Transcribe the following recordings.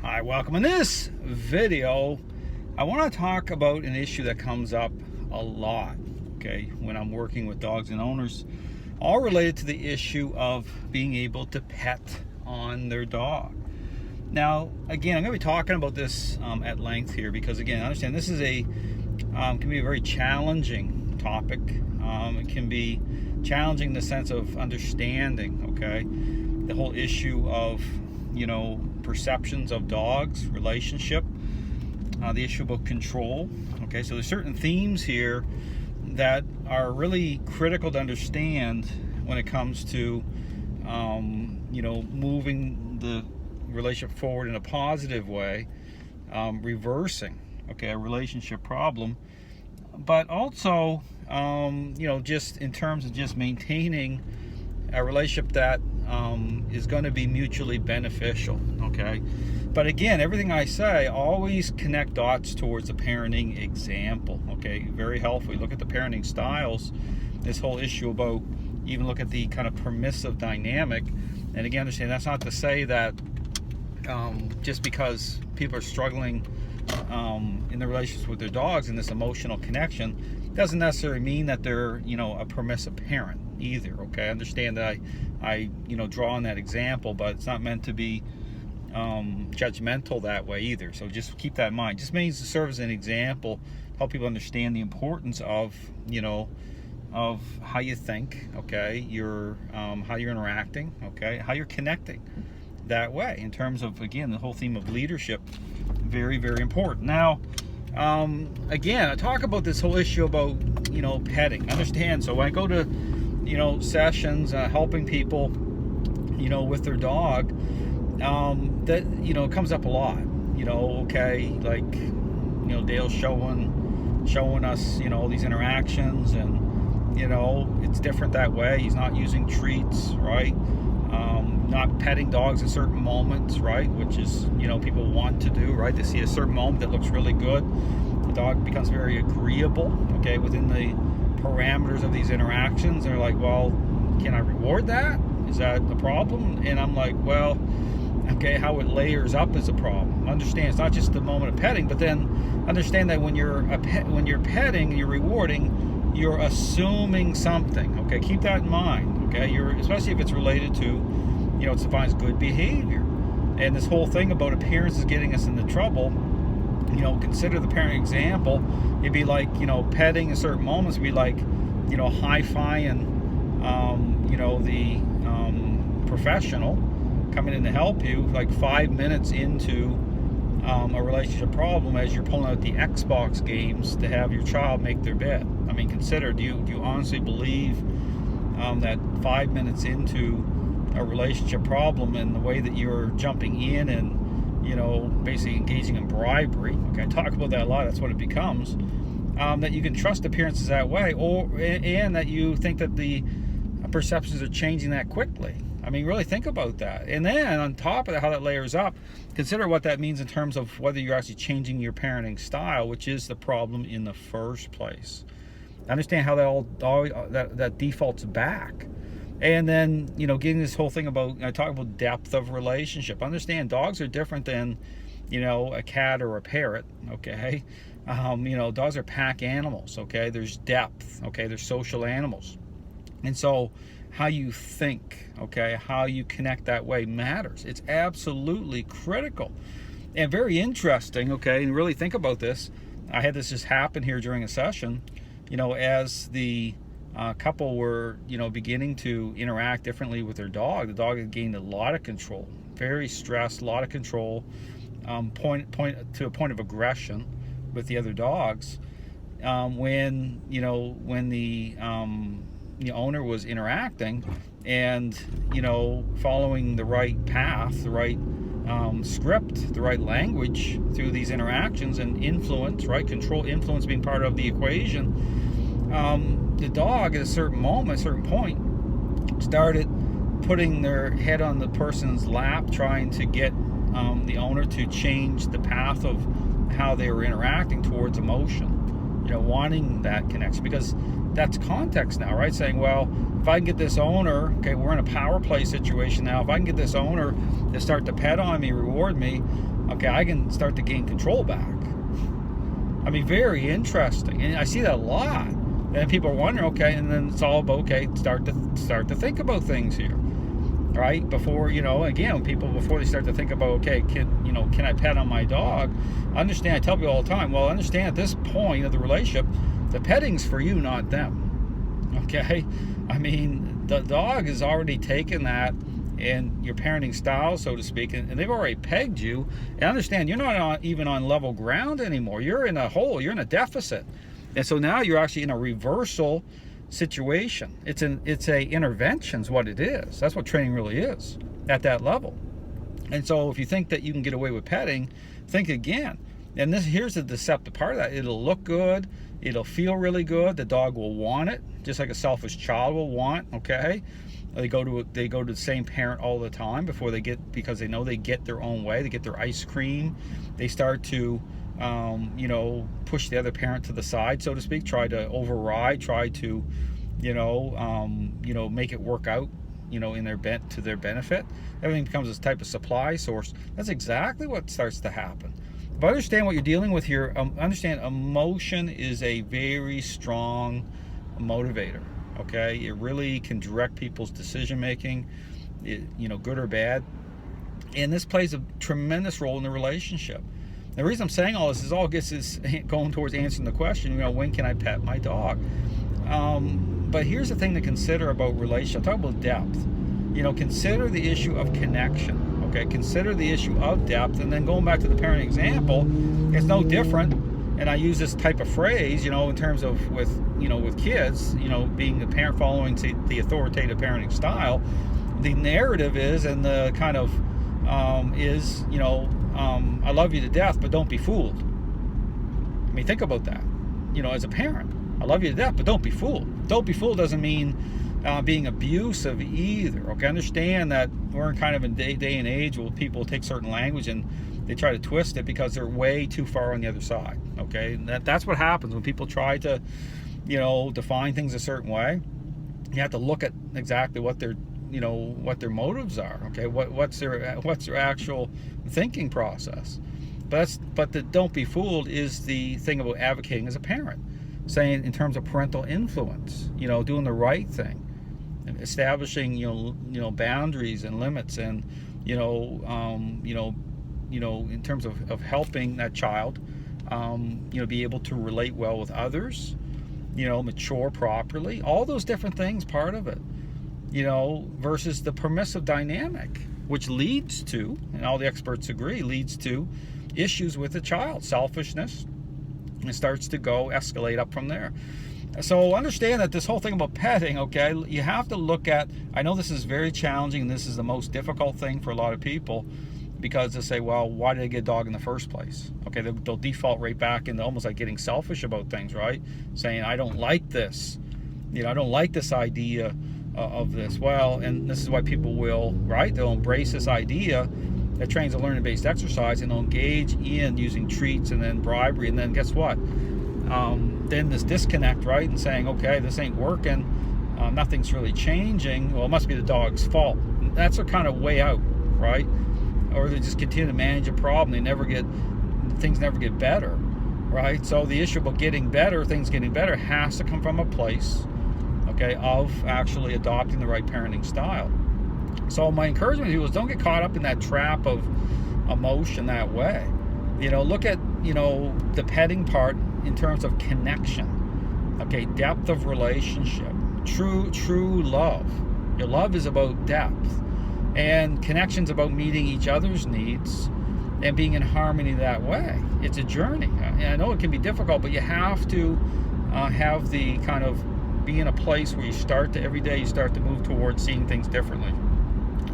Hi, welcome. In this video, I want to talk about an issue that comes up a lot, okay, when I'm working with dogs and owners, all related to the issue of being able to pet on their dog. Now, again, I'm going to be talking about this at length here because, again, I understand this is can be a very challenging topic. It can be challenging in the sense of understanding, okay, the whole issue of, perceptions of dogs, relationship, the issue about control. Okay, so there's certain themes here that are really critical to understand when it comes to, moving the relationship forward in a positive way, reversing, okay, a relationship problem, but also, just in terms of just maintaining a relationship that is going to be mutually beneficial, okay? But again, everything I say, always connect dots towards the parenting example, okay? Very helpful. You look at the parenting styles, this whole issue about, even look at the kind of permissive dynamic. And again, understand that's not to say that just because people are struggling in the relationships with their dogs and this emotional connection doesn't necessarily mean that they're a permissive parent either. Okay, I understand that I draw on that example, but it's not meant to be judgmental that way either. So just keep that in mind. Just means to serve as an example, help people understand the importance of of how you think, okay, your how you're interacting, okay, how you're connecting that way in terms of, again, the whole theme of leadership. Very, very important. Now, again, I talk about this whole issue about petting. Understand? So when I go to sessions, helping people with their dog, that it comes up a lot. Okay, like Dale's showing us these interactions, and it's different that way. He's not using treats, right? Not petting dogs at certain moments, right? Which is, people want to do, right? They see a certain moment that looks really good. The dog becomes very agreeable, okay, within the parameters of these interactions. They're like, well, can I reward that? Is that the problem? And I'm like, well, okay, how it layers up is a problem. Understand, it's not just the moment of petting, but then understand that when you're petting and you're rewarding, you're assuming something, okay? Keep that in mind, okay? Especially if it's related to, it defines good behavior. And this whole thing about appearances getting us into trouble, consider the parent example. It'd be like, petting at certain moments would be like, high-fiving, the professional coming in to help you, like 5 minutes into a relationship problem as you're pulling out the Xbox games to have your child make their bed. I mean, consider, do you honestly believe that 5 minutes into a relationship problem and the way that you're jumping in and basically engaging in bribery, okay, I talk about that a lot, that's what it becomes, that you can trust appearances that way, and that you think that the perceptions are changing that quickly. I mean, really think about that. And then on top of that, how that layers up, consider what that means in terms of whether you're actually changing your parenting style, which is the problem in the first place. Understand how that defaults back. And then, getting this whole thing about, I talk about depth of relationship. Understand, dogs are different than, a cat or a parrot, okay? Dogs are pack animals, okay? There's depth, okay? They're social animals. And so how you think, okay, how you connect that way matters. It's absolutely critical and very interesting, okay? And really think about this. I had this just happen here during a session, as the couple were, beginning to interact differently with their dog. The dog had gained a lot of control, very stressed, a lot of control, point to a point of aggression with the other dogs. When the owner was interacting and following the right path, the right script, the right language through these interactions, and influence, right? Control, influence being part of the equation. The dog at a certain moment, a certain point, started putting their head on the person's lap, trying to get the owner to change the path of how they were interacting towards emotion, wanting that connection, because that's context now, right? Saying, well, if I can get this owner, okay, we're in a power play situation now, if I can get this owner to start to pet on me, reward me, okay, I can start to gain control back. I mean, very interesting, and I see that a lot. And people are wondering, okay, and then it's all about, okay, start to think about things here, right? Before, again, people, before they start to think about, okay, can I pet on my dog? Understand, I tell people all the time, well, understand at this point of the relationship, the petting's for you, not them, okay? I mean, the dog has already taken that in your parenting style, so to speak, and they've already pegged you. And understand, you're not even on level ground anymore. You're in a hole. You're in a deficit, and so now you're actually in a reversal situation. It's a intervention is what it is. That's what training really is at that level. And so if you think that you can get away with petting, think again. And here's the deceptive part of that. It'll look good. It'll feel really good. The dog will want it, just like a selfish child will want, okay? They go to the same parent all the time because they know they get their own way. They get their ice cream. They start to, push the other parent to the side, so to speak. Try to override. Try to, make it work out, in to their benefit. Everything becomes this type of supply source. That's exactly what starts to happen. But understand what you're dealing with here. Understand emotion is a very strong motivator. Okay, it really can direct people's decision making, good or bad, and this plays a tremendous role in the relationship. The reason I'm saying all this is going towards answering the question, when can I pet my dog? But here's the thing to consider about relationship. Talk about depth. Consider the issue of connection. Okay, consider the issue of depth, and then going back to the parenting example, it's no different. And I use this type of phrase, in terms of with kids, being a parent following the authoritative parenting style. The narrative is, and the kind of I love you to death, but don't be fooled. I mean, think about that. As a parent, I love you to death, but don't be fooled. Don't be fooled doesn't mean being abusive either. Okay, understand that we're in kind of a day and age where people take certain language and they try to twist it because they're way too far on the other side. Okay, and that's what happens when people try to, define things a certain way. You have to look at exactly what their motives are. Okay, what's their actual thinking process. But the don't be fooled is the thing about advocating as a parent, saying in terms of parental influence, doing the right thing, establishing boundaries and limits, and in terms of helping that child, be able to relate well with others, mature properly, all those different things, part of it, versus the permissive dynamic, which leads to, and all the experts agree, leads to issues with the child, selfishness, and it starts to escalate up from there. So understand that this whole thing about petting, okay, you have to look at, I know this is very challenging, and this is the most difficult thing for a lot of people, because they say, well, why did I get a dog in the first place? Okay, they'll default right back into almost like getting selfish about things, right? Saying, I don't like this. I don't like this idea of this. Well, and this is why people will, right? They'll embrace this idea that trains a learning-based exercise, and they'll engage in using treats and then bribery, and then guess what? Then this disconnect, right? And saying, okay, this ain't working. Nothing's really changing. Well, it must be the dog's fault. And that's a kind of way out, right? Or they just continue to manage a problem. Things never get better, right? So the issue about things getting better has to come from a place, okay, of actually adopting the right parenting style. So my encouragement to you is don't get caught up in that trap of emotion that way. Look at, the petting part in terms of connection, okay, depth of relationship, true love. Your love is about depth. And connection's about meeting each other's needs and being in harmony that way. It's a journey. And I know it can be difficult, but you have to have the kind of be in a place where every day you start to move towards seeing things differently.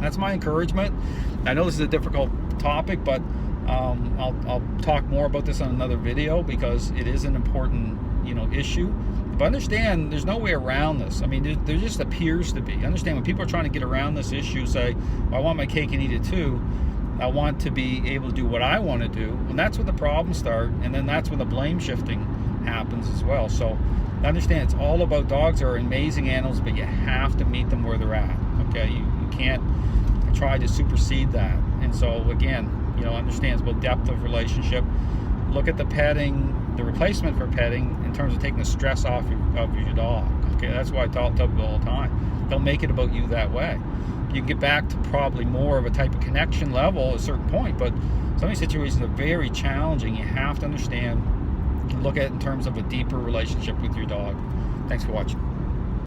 That's my encouragement. I know this is a difficult topic, but I'll talk more about this on another video because it is an important issue. But understand, there's no way around this. I mean, there just appears to be. Understand, when people are trying to get around this issue, say, well, I want my cake and eat it too. I want to be able to do what I want to do. And that's when the problems start. And then that's when the blame shifting happens as well. So understand, it's all about dogs are amazing animals, but you have to meet them where they're at. Okay, you can't try to supersede that. And so again, understands both depth of relationship. Look at the petting, the replacement for petting, in terms of taking the stress off of your dog. Okay, that's why I tell people all the time, don't make it about you that way. You can get back to probably more of a type of connection level at a certain point, but some of these situations are very challenging. You have to understand, look at it in terms of a deeper relationship with your dog. Thanks for watching.